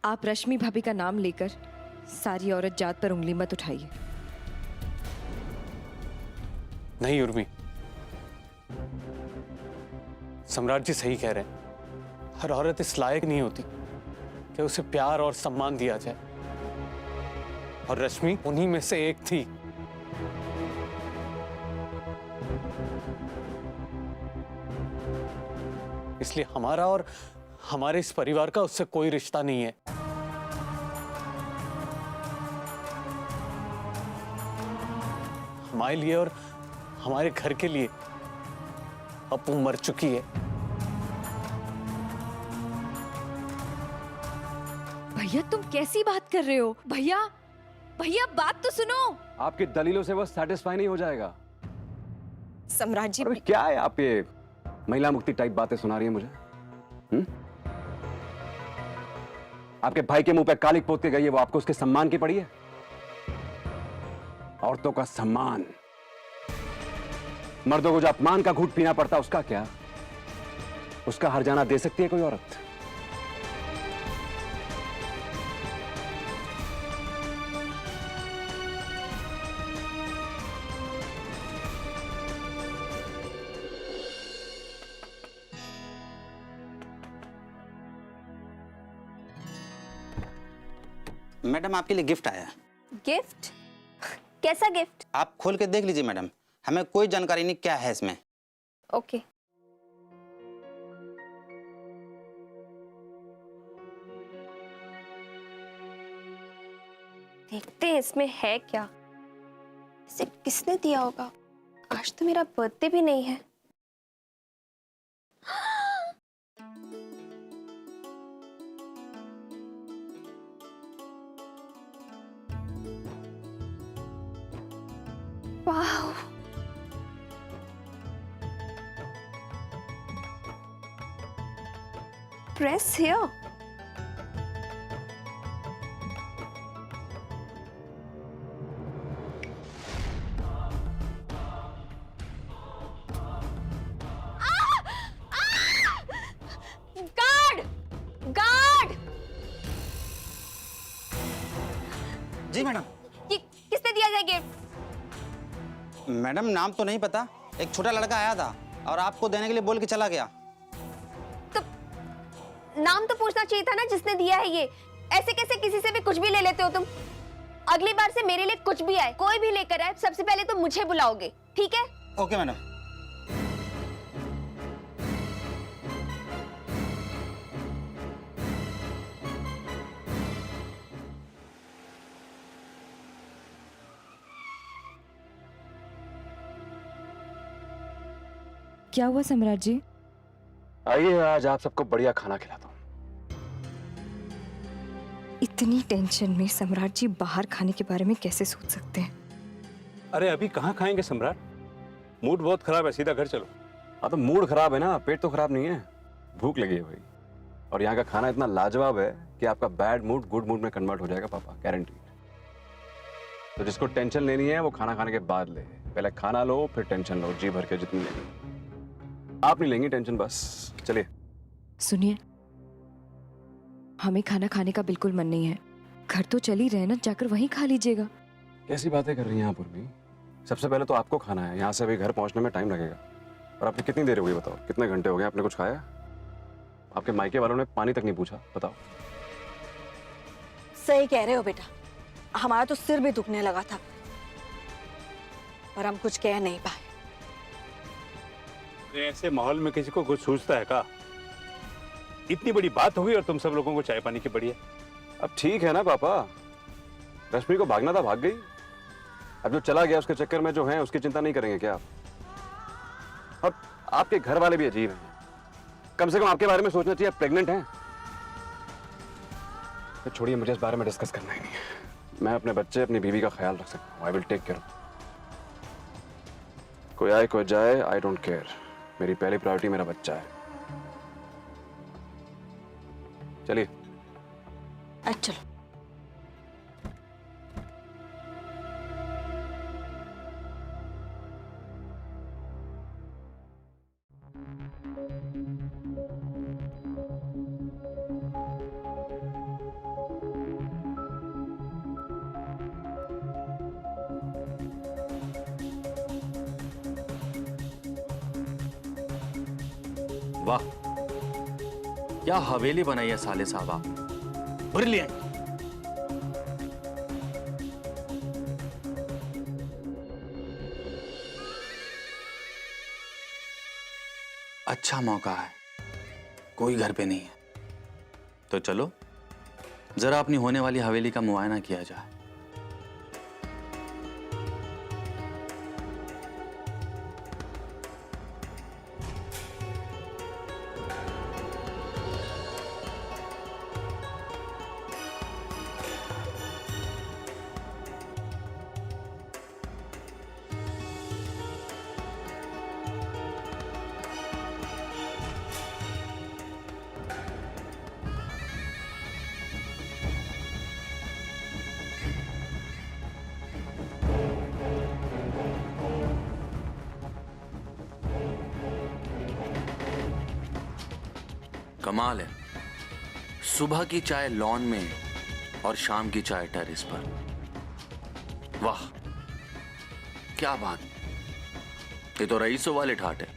आप रश्मि भाभी का नाम लेकर सारी औरत जात पर उंगली मत उठाइए। नहीं उर्मी, सम्राट जी सही कह रहे हैं। हर औरत इस लायक नहीं होती कि उसे प्यार और सम्मान दिया जाए, और रश्मि उन्हीं में से एक थी। इसलिए हमारा और हमारे इस परिवार का उससे कोई रिश्ता नहीं है। हमारे लिए और हमारे घर के लिए अब वो मर चुकी है। भैया तुम कैसी बात कर रहे हो? भैया भैया बात तो सुनो। आपकी दलीलों से वो सेटिस्फाई नहीं हो जाएगा। सम्राट जी अरे क्या है आप ये महिला मुक्ति टाइप बातें सुना रही है मुझे? आपके भाई के मुंह पे कालिक पोत के गई है, वो आपको उसके सम्मान की पड़ी है? औरतों का सम्मान, मर्दों को जो अपमान का घूंट पीना पड़ता, उसका क्या? उसका हर्जाना दे सकती है कोई औरत? मैडम आपके लिए गिफ्ट आया। गिफ्ट? कैसा गिफ्ट? आप खोल के देख लीजिए मैडम, हमें कोई जानकारी नहीं क्या है इसमें। ओके। देखते हैं इसमें है क्या। इसे किसने दिया होगा? आज तो मेरा बर्थडे भी नहीं है। वाह, press here. Guard! Guard! जी मैडम। ये किसने दिया है गिफ्ट? मैडम नाम तो नहीं पता, एक छोटा लड़का आया था और आपको देने के लिए बोल के चला गया। तो नाम तो पूछना चाहिए था ना जिसने दिया है ये। ऐसे कैसे किसी से भी कुछ भी ले लेते हो तुम? अगली बार से मेरे लिए कुछ भी आए, कोई भी लेकर आए, सबसे पहले तो मुझे बुलाओगे, ठीक है? Okay madam. क्या हुआ सम्राट जी? आइए आज आप सबको बढ़िया खाना खिलाता हूं। इतनी टेंशन में सम्राट जी बाहर खाने के बारे में कैसे सोच सकते हैं? अरे अभी कहाँ खाएंगे सम्राट, मूड बहुत खराब है, सीधा घर चलो। हाँ तो मूड खराब है ना, पेट तो खराब नहीं है, भूख लगी है भाई। और यहाँ का खाना इतना लाजवाब है कि आपका बैड मूड गुड मूड में कन्वर्ट हो जाएगा पापा, गारंटी। तो जिसको टेंशन लेनी है वो खाना खाने के बाद ले, पहले खाना लो फिर टेंशन लो, जी भर के जितनी लेनी। आप नहीं लेंगी टेंशन, बस चलिए। सुनिए, हमें खाना खाने का बिल्कुल मन नहीं है। घर तो चल ही रहे ना, जाकर वहीं खा लीजिएगा। कैसी बातें कर रही हैं आप उर्मी? सबसे पहले तो आपको खाना है, यहाँ से अभी घर पहुँचने में टाइम लगेगा। और आपने कितनी देर हो गई बताओ, कितने घंटे हो गए आपने कुछ खाया? आपके मायके वालों ने पानी तक नहीं पूछा, बताओ। सही कह रहे हो बेटा, हमारा तो सिर भी दुखने लगा था, पर हम कुछ कह नहीं पाए। ऐसे माहौल में किसी को कुछ सूझता है का? इतनी बड़ी बात हुई और तुम सब लोगों को चाय पानी की पड़ी है। अब ठीक है ना पापा, रश्मि को भागना था भाग गई, अब जो चला गया उसके चक्कर में जो है उसकी चिंता नहीं करेंगे क्या आप? और आपके घर वाले भी अजीब हैं, कम से कम आपके बारे में सोचना चाहिए, आप प्रेग्नेंट हैं। तो छोड़िए, मुझे इस बारे में डिस्कस करना ही नहीं है। मैं अपने बच्चे अपनी बीवी का ख्याल रख सकता हूँ, आई विल टेक केयर। कोई आए कोई जाए, आई डोंट केयर। मेरी पहली प्रायोरिटी मेरा बच्चा है। चलिए। चलो। वाह, क्या हवेली बनाई है साले साहब आप। ब्रिलियंट। अच्छा मौका है, कोई घर पे नहीं है, तो चलो जरा अपनी होने वाली हवेली का मुआयना किया जाए। कमाल है, सुबह की चाय लॉन में और शाम की चाय टेरेस पर। वाह क्या बात, ये तो रईसों वाले ठाट है।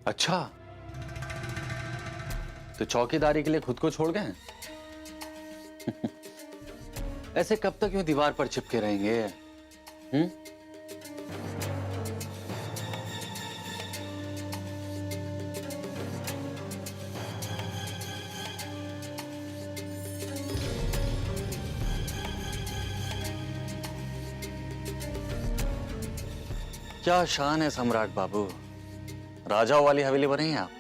अच्छा, तो चौकीदारी के लिए खुद को छोड़ गए? ऐसे कब तक यूं दीवार पर चिपके रहेंगे? क्या शान है सम्राट बाबू, राजाओं वाली हवेली बनी है आप।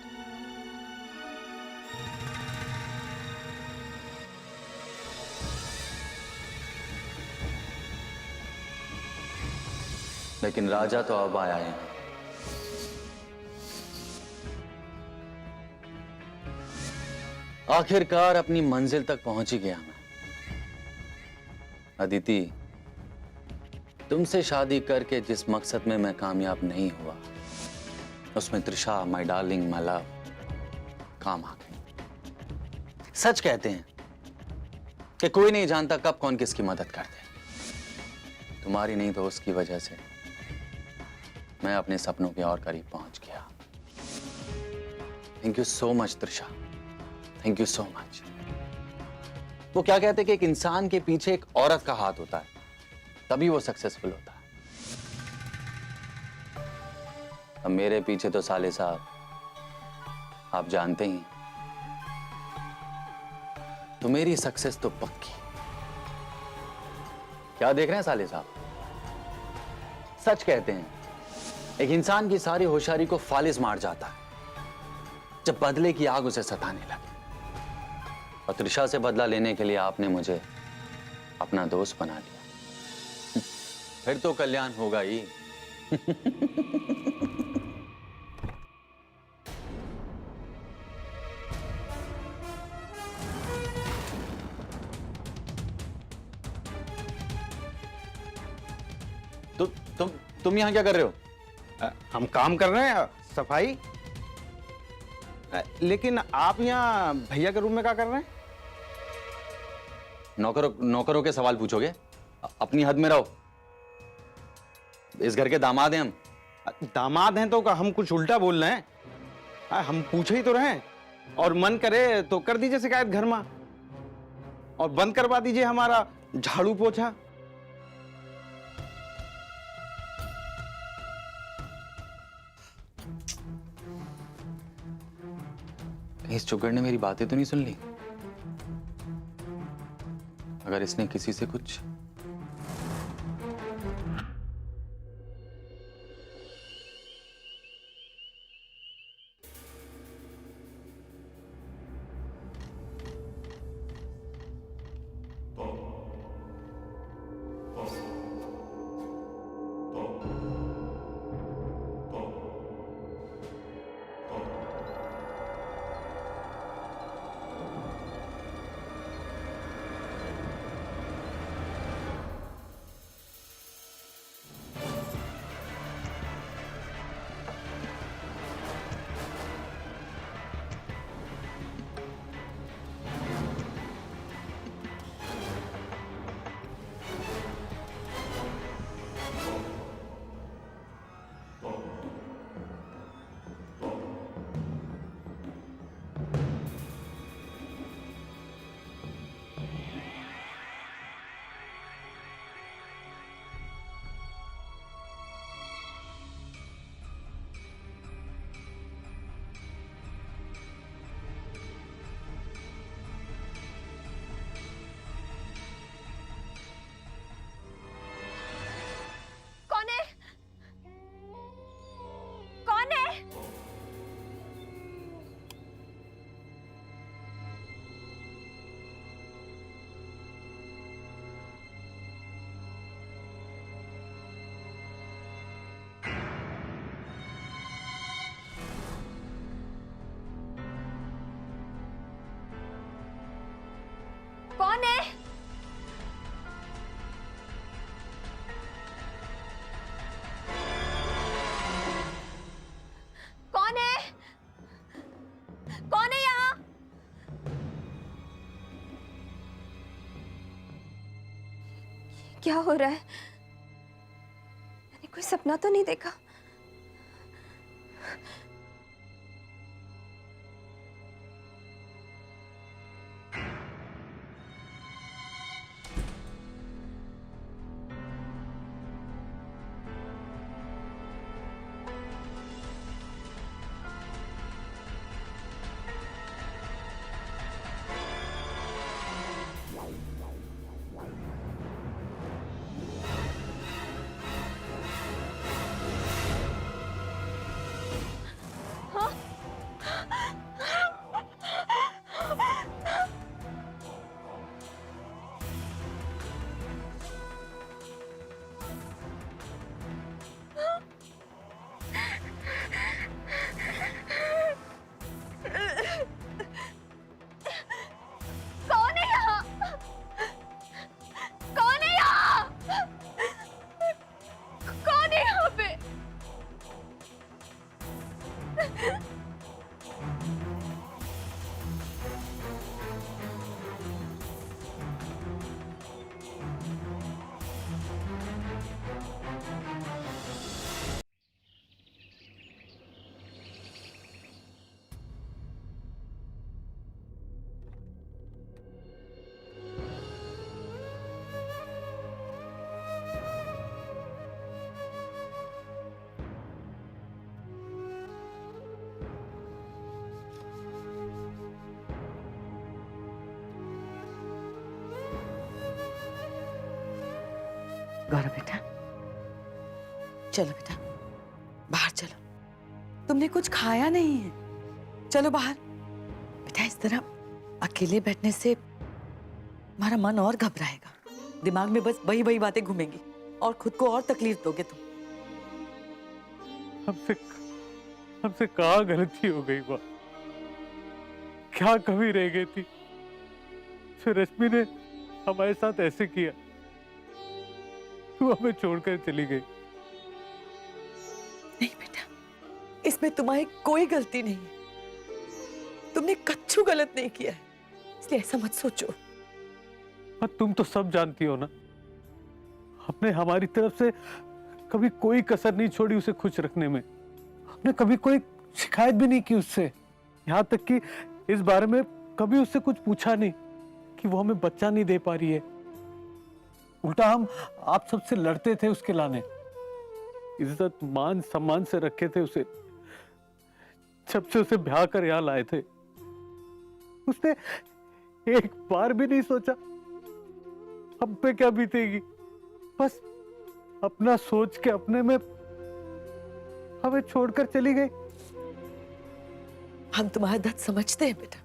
लेकिन राजा तो अब आया है। आखिरकार अपनी मंजिल तक पहुंच ही गया मैं। अदिति, तुमसे शादी करके जिस मकसद में मैं कामयाब नहीं हुआ, उसमें Trisha, my darling, my love काम आ गई। सच कहते हैं कि कोई नहीं जानता कब कौन किसकी मदद कर दे। तुम्हारी नहीं तो उसकी वजह से मैं अपने सपनों के और करीब पहुंच गया। Thank you so much Trisha, thank you so much. वो क्या कहते हैं कि एक इंसान के पीछे एक औरत का हाथ होता है, तभी वो सक्सेसफुल होता है। अब मेरे पीछे तो साले साहब आप जानते ही, तो मेरी सक्सेस तो पक्की। क्या देख रहे हैं साले साहब? सच कहते हैं एक इंसान की सारी होशियारी को फालिस मार जाता है जब बदले की आग उसे सताने लगे। और त्रिशा से बदला लेने के लिए आपने मुझे अपना दोस्त बना लिया। फिर तो कल्याण होगा ही। तुम यहां क्या कर रहे हो? हम काम कर रहे हैं, सफाई। लेकिन आप यहाँ भैया के रूम में क्या कर रहे हैं? नौकरों के सवाल पूछोगे? अपनी हद में रहो। इस घर के दामाद हैं हम। दामाद हैं तो हम कुछ उल्टा बोल रहे हैं? हम पूछे ही तो रहे हैं। और मन करे तो कर दीजिए शिकायत घर में, और बंद करवा दीजिए हमारा झाड़ू पोछा। इस चुगड़ ने मेरी बातें तो नहीं सुन ली? अगर इसने किसी से कुछ कौन है? कौन है? कौन है यहाँ? क्या हो रहा है? मैंने कोई सपना तो नहीं देखा? कौन है यहाँ? कौन है यहाँ? कौन है यहाँ पे? गौरव बेटा, चलो बेटा, बाहर चलो। तुमने कुछ खाया नहीं है, चलो बाहर। बेटा इस तरह अकेले बैठने से हमारा मन और घबराएगा, दिमाग में बस वही वही बातें घूमेंगी और खुद को और तकलीफ दोगे तुम। हमसे कहाँ गलती हो गई माँ? क्या कमी रह गई थी फिर रश्मि ने हमारे साथ ऐसे किया? तू हमें छोड़कर चली गई। नहीं बेटा, इसमें तुम्हारी कोई गलती नहीं है। तुमने कच्चू गलत नहीं किया है, इसलिए ऐसा मत सोचो। पर तुम तो सब जानती हो ना, हमने हमारी तरफ से कभी कोई कसर नहीं छोड़ी उसे खुश रखने में। हमने कभी कोई शिकायत भी नहीं की उससे, यहाँ तक कि इस बारे में कभी उससे कुछ पूछा नहीं कि वो हमें बच्चा नहीं दे पा रही है। उल्टा हम आप सबसे लड़ते थे उसके लाने, इज्जत मान सम्मान से रखे थे उसे। जब से उसे ब्याह कर यहाँ लाए थे, उसने एक बार भी नहीं सोचा हम पे क्या बीतेगी। बस अपना सोच के अपने में हमें छोड़कर चली गई। हम तुम्हारा दर्द समझते हैं बेटा,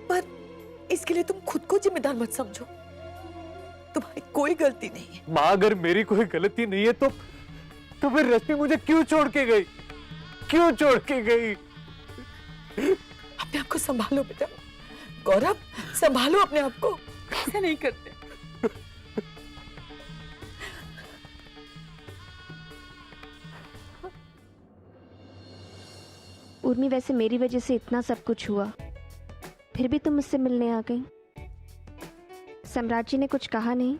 पर इसके लिए तुम खुद को जिम्मेदार मत समझो। तुम्हारी कोई गलती नहीं है। माँ, अगर मेरी कोई गलती नहीं है तो फिर रश्मि मुझे क्यों छोड़ के गई? क्यों छोड़ के गई? अपने आप को संभालो बेटा। गौरव, संभालो अपने आप को, ऐसा नहीं करते। उर्मी, वैसे मेरी वजह से इतना सब कुछ हुआ, फिर भी तुम मुझसे मिलने आ गई। सम्राट जी ने कुछ कहा नहीं?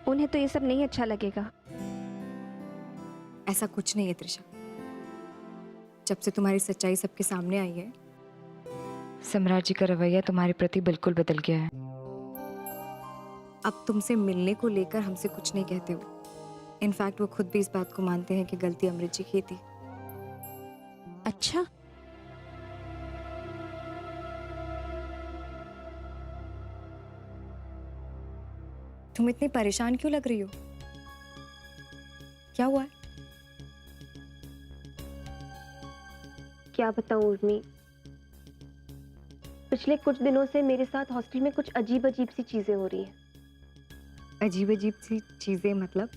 उन्हें तो ये सब नहीं अच्छा लगेगा। ऐसा कुछ नहीं है त्रिशा। जब से तुम्हारी सच्चाई सबके सामने आई है, सम्राट जी का रवैया तुम्हारे प्रति बिल्कुल बदल गया है। अब तुमसे मिलने को लेकर हमसे कुछ नहीं कहते हो। इनफैक्ट वो खुद भी इस बात को मानते हैं कि गलती अमृत जी की थी। अच्छा, तुम इतनी परेशान क्यों लग रही हो? क्या हुआ है? क्या बताऊं उर्मी, पिछले कुछ दिनों से मेरे साथ हॉस्टल में कुछ अजीब अजीब सी चीजें हो रही हैं। अजीब अजीब सी चीजें मतलब?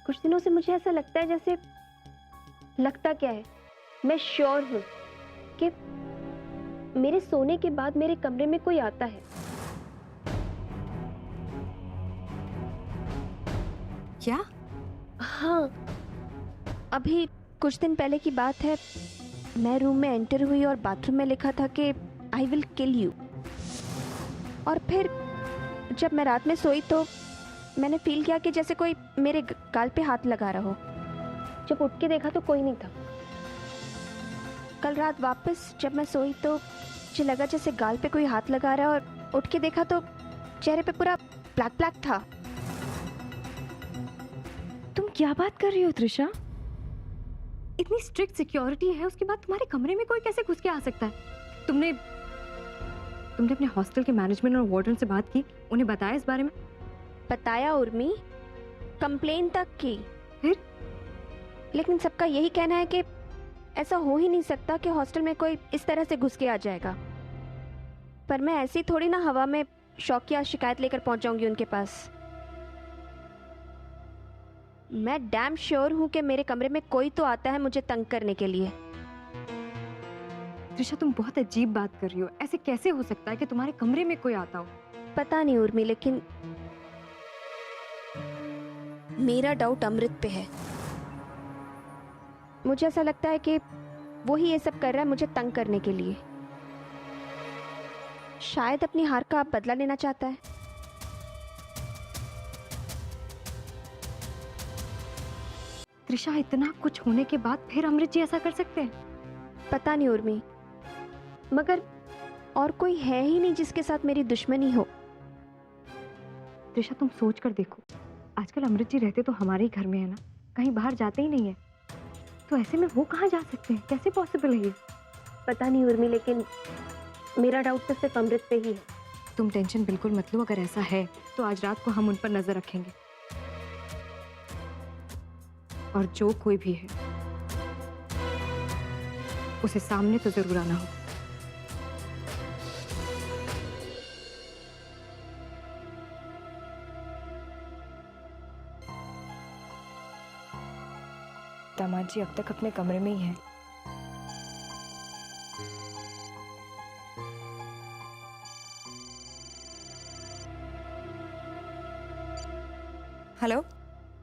कुछ दिनों से मुझे ऐसा लगता है जैसे, लगता क्या है, मैं श्योर हूं कि मेरे सोने के बाद मेरे कमरे में कोई आता है। क्या? हाँ, अभी कुछ दिन पहले की बात है। मैं रूम में एंटर हुई और बाथरूम में लिखा था कि आई विल किल यू। और फिर जब मैं रात में सोई तो मैंने फील किया कि जैसे कोई मेरे गाल पे हाथ लगा रहा हो। जब उठ के देखा तो कोई नहीं था। कल रात वापस जब मैं सोई तो मुझे लगा जैसे गाल पे कोई हाथ लगा रहा है, और उठ के देखा तो चेहरे पे पूरा ब्लैक ब्लैक था। तुम क्या बात कर रही हो त्रिशा? इतनी स्ट्रिक्ट सिक्योरिटी है, उसके बाद तुम्हारे कमरे में कोई कैसे घुस के आ सकता है? तुमने अपने हॉस्टल के मैनेजमेंट और वार्डन से बात की? उन्हें बताया इस बारे में? बताया उर्मी, कंप्लेन तक की। फिर? लेकिन सबका यही कहना है कि ऐसा हो ही नहीं सकता कि हॉस्टल में कोई इस तरह से घुस के आ जाएगा। पर मैं ऐसी थोड़ी ना हवा में शौकिया शिकायत लेकर पहुंच जाऊंगी उनके पास। मैं डैम श्योर हूं कि मेरे कमरे में कोई तो आता है मुझे तंग करने के लिए। त्रिशा, तुम बहुत अजीब बात कर रही हो। ऐसे कैसे हो सकता है कि तुम्हारे कमरे में कोई आता हो? पता नहीं उर्मी, लेकिन मेरा डाउट अमृत पे है। मुझे ऐसा लगता है कि वो ही ये सब कर रहा है मुझे तंग करने के लिए। शायद अपनी हार का बदला लेना चाहता है। त्रिशा, इतना कुछ होने के बाद फिर अमृत जी ऐसा कर सकते हैं? पता नहीं उर्मी, मगर और कोई है ही नहीं जिसके साथ मेरी दुश्मनी हो। त्रिशा, तुम सोच कर देखो, आजकल अमृत जी रहते तो हमारे ही घर में है ना, कहीं बाहर जाते ही नहीं है। तो ऐसे में वो कहाँ जा सकते हैं? कैसे पॉसिबल है ये? पता नहीं उर्मी, लेकिन मेरा डाउट तो सिर्फ अमृत पे ही है। तुम टेंशन बिल्कुल मत लो। अगर ऐसा है तो आज रात को हम उन पर नजर रखेंगे, और जो कोई भी है उसे सामने तो जरूर आना हो। दामाद जी अब तक अपने कमरे में ही हैं। हेलो।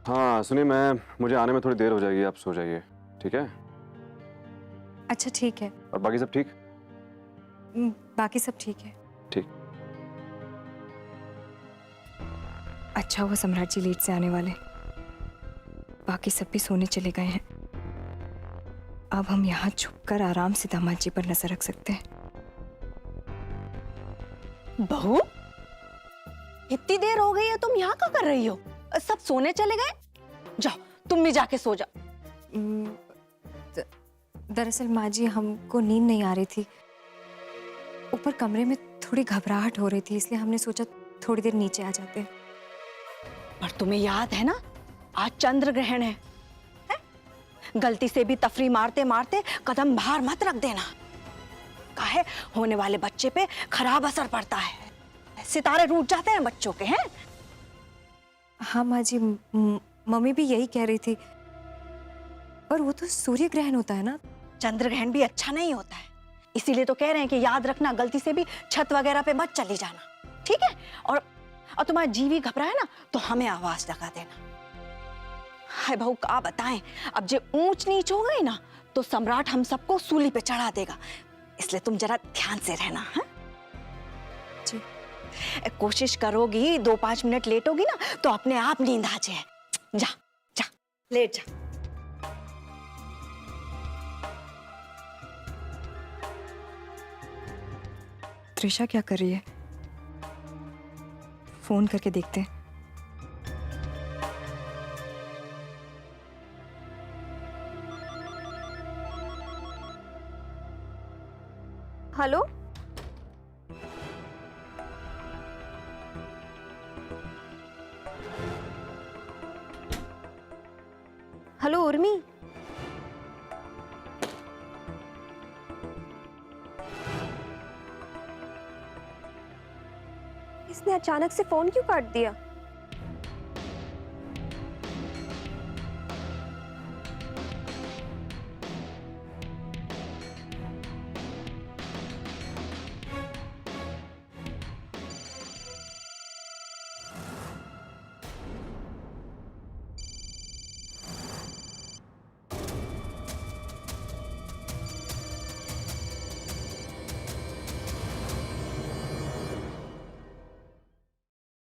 हाँ सुनिए, मुझे आने में थोड़ी देर हो जाएगी, आप सो जाइए, ठीक है? अच्छा ठीक है। और बाकी सब ठीक? बाकी सब ठीक है। ठीक। अच्छा हुआ सम्राट जी लेट से आने वाले, बाकी सब भी सोने चले गए हैं। अब हम यहाँ छुपकर आराम से दामाद जी पर नजर रख सकते हैं। बहू, इतनी देर हो गई है, तुम यहाँ क्या कर रही हो? सब सोने चले गए? जाओ तुम भी जाके सो जाओ। दरअसल माँ जी, हमको नींद नहीं आ रही थी। ऊपर कमरे में थोड़ी घबराहट हो रही थी, इसलिए हमने सोचा थोड़ी देर नीचे आ जाते हैं। पर तुम्हें याद है ना, आज चंद्र ग्रहण है? गलती से भी तफरी मारते मारते कदम बाहर मत रख देना। काहे होने वाले बच्चे पे खराब असर पड़ता है। सितारे रूठ जाते हैं बच्चों के, हैं? हाँ माँ जी, मम्मी भी यही कह रही थी। पर वो तो सूर्य ग्रहण होता है ना। चंद्र ग्रहण भी अच्छा नहीं होता है, इसीलिए तो कह रहे हैं कि याद रखना, गलती से भी छत वगैरह पे मत चली जाना, ठीक है? और तुम्हारा जीवी घबराए ना तो हमें आवाज लगा देना। हाय बहू, क्या बताएं, अब जो ऊंच नीच हो गई ना तो सम्राट हम सबको सूली पे चढ़ा देगा, इसलिए तुम जरा ध्यान से रहना। है जी। कोशिश करोगी, 2-5 मिनट लेट होगी ना तो अपने आप नींद आ जाए। जा जा लेट जा। त्रिशा क्या कर रही है? फोन करके देखते हैं। Hello, hello Urmi. इसने अचानक से फोन क्यों काट दिया?